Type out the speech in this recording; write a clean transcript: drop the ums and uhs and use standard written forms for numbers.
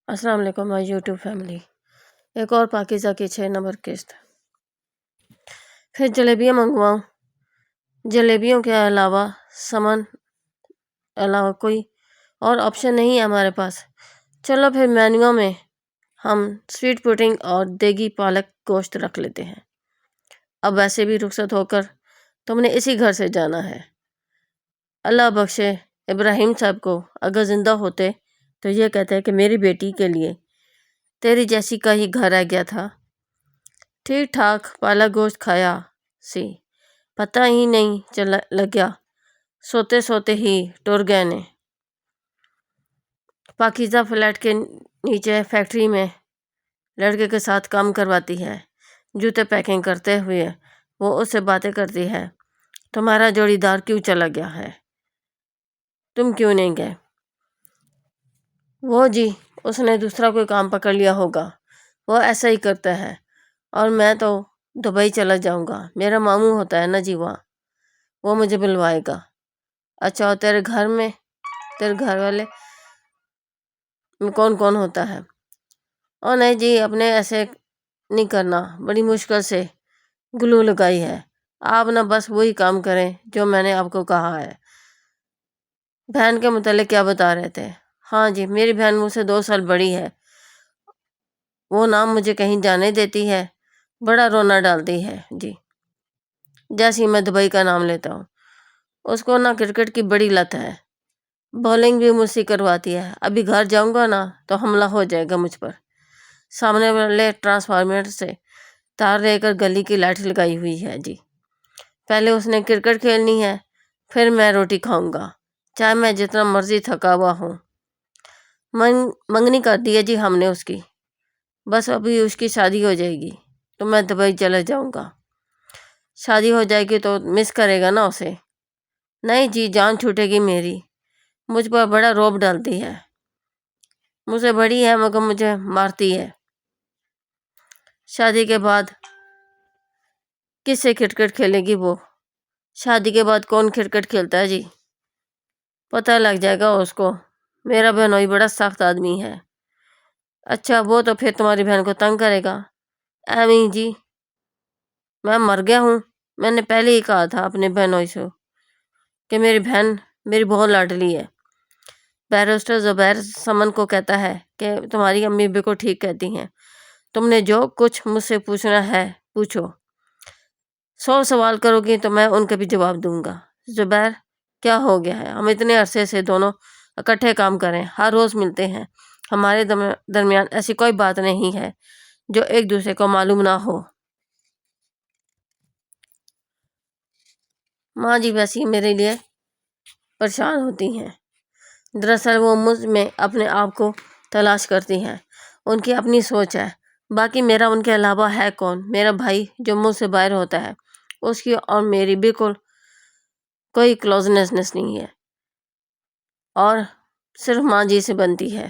السلام علیکم مائی YouTube family, ایک اور پاکیزہ کی 6 نمبر قسط۔ پھر جلیبیاں منگواؤں، جلیبیوں کے علاوہ کوئی اور آپشن نہیں ہے ہمارے پاس۔ چلو پھر مینیو میں ہم سویٹ پوڈنگ اور دیگی پالک گوشت رکھ لیتے ہیں۔ اب ویسے بھی رخصت ہو کر تم نے اسی گھر سے جانا ہے۔ اللہ بخشے ابراہیم صاحب کو، اگر زندہ ہوتے تو یہ کہتے کہ میری بیٹی کے لیے تیری جیسی کا ہی گھر رہ گیا تھا۔ ٹھیک ٹھاک پالک گوشت کھایا سی، پتہ ہی نہیں لگیا، سوتے سوتے ہی ٹر گئے نے۔ پاکیزہ فلیٹ کے نیچے فیکٹری میں لڑکے کے ساتھ کام کرواتی ہے۔ جوتے پیکنگ کرتے ہوئے وہ اس سے باتیں کرتی ہے، تمہارا جوڑی دار کیوں چلا گیا ہے؟ تم کیوں نہیں گئے؟ وہ جی اس نے دوسرا کوئی کام پکڑ لیا ہوگا، وہ ایسا ہی کرتا ہے، اور میں تو دبئی چلا جاؤں گا، میرا ماموں ہوتا ہے نا جی وہاں، وہ مجھے بلوائے گا۔ اچھا، اور تیرے گھر والے میں کون کون ہوتا ہے؟ او نہیں جی، اپنے ایسے نہیں کرنا، بڑی مشکل سے گلو لگائی ہے، آپ نہ بس وہی کام کریں جو میں نے آپ کو کہا ہے۔ بہن کے متعلق کیا بتا رہے تھے؟ ہاں جی، میری بہن مجھ سے 2 سال بڑی ہے، وہ نام مجھے کہیں جانے دیتی ہے، بڑا رونا ڈالتی ہے جی جیسے ہی میں دبئی کا نام لیتا ہوں۔ اس کو نا کرکٹ کی بڑی لت ہے، بولنگ بھی مجھ سے کرواتی ہے۔ ابھی گھر جاؤں گا نا تو حملہ ہو جائے گا مجھ پر۔ سامنے والے ٹرانسفارمر سے تار لے کر گلی کی لائٹ لگائی ہوئی ہے جی، پہلے اس نے کرکٹ کھیلنی ہے، پھر میں روٹی کھاؤں گا، چاہے میں جتنا مرضی تھکا ہوا ہوں۔ منگنی کر دی ہے جی ہم نے اس کی، بس ابھی اس کی شادی ہو جائے گی تو میں دبئی چلا جاؤں گا۔ شادی ہو جائے گی تو مس کرے گا نا اسے؟ نہیں جی، جان چھوٹے گی میری، مجھ پر بڑا روب ڈالتی ہے، مجھ سے بڑی ہے مگر مجھے مارتی ہے۔ شادی کے بعد کس سے کرکٹ کھیلے گی وہ؟ شادی کے بعد کون کرکٹ کھیلتا ہے جی؟ پتہ لگ جائے گا اس کو، میرا بہنوئی بڑا سخت آدمی ہے۔ اچھا، وہ تو پھر تمہاری بہن کو تنگ کرے گا۔ ایویں جی، میں مر گیا ہوں، میں نے پہلے ہی کہا تھا اپنے بہنوئی سے کہ میری بہن میری بہت لاڈلی ہے۔ بیرسٹر زبیر سمن کو کہتا ہے کہ تمہاری امی بالکل ٹھیک کہتی ہیں، تم نے جو کچھ مجھ سے پوچھنا ہے پوچھو، 100 سوال کرو گی تو میں ان کے بھی جواب دوں گا۔ زبیر، کیا ہو گیا ہے؟ ہم اتنے عرصے سے دونوں اکٹھے کام کریں، ہر روز ملتے ہیں، ہمارے درمیان ایسی کوئی بات نہیں ہے جو ایک دوسرے کو معلوم نہ ہو۔ ماں جی ویسی میرے لیے پریشان ہوتی ہیں، دراصل وہ مجھ میں اپنے آپ کو تلاش کرتی ہیں، ان کی اپنی سوچ ہے، باقی میرا ان کے علاوہ ہے کون؟ میرا بھائی جو مجھ سے باہر ہوتا ہے، اس کی اور میری بالکل کوئی کلوزنس نہیں ہے، اور صرف ماں جی سے بنتی ہے۔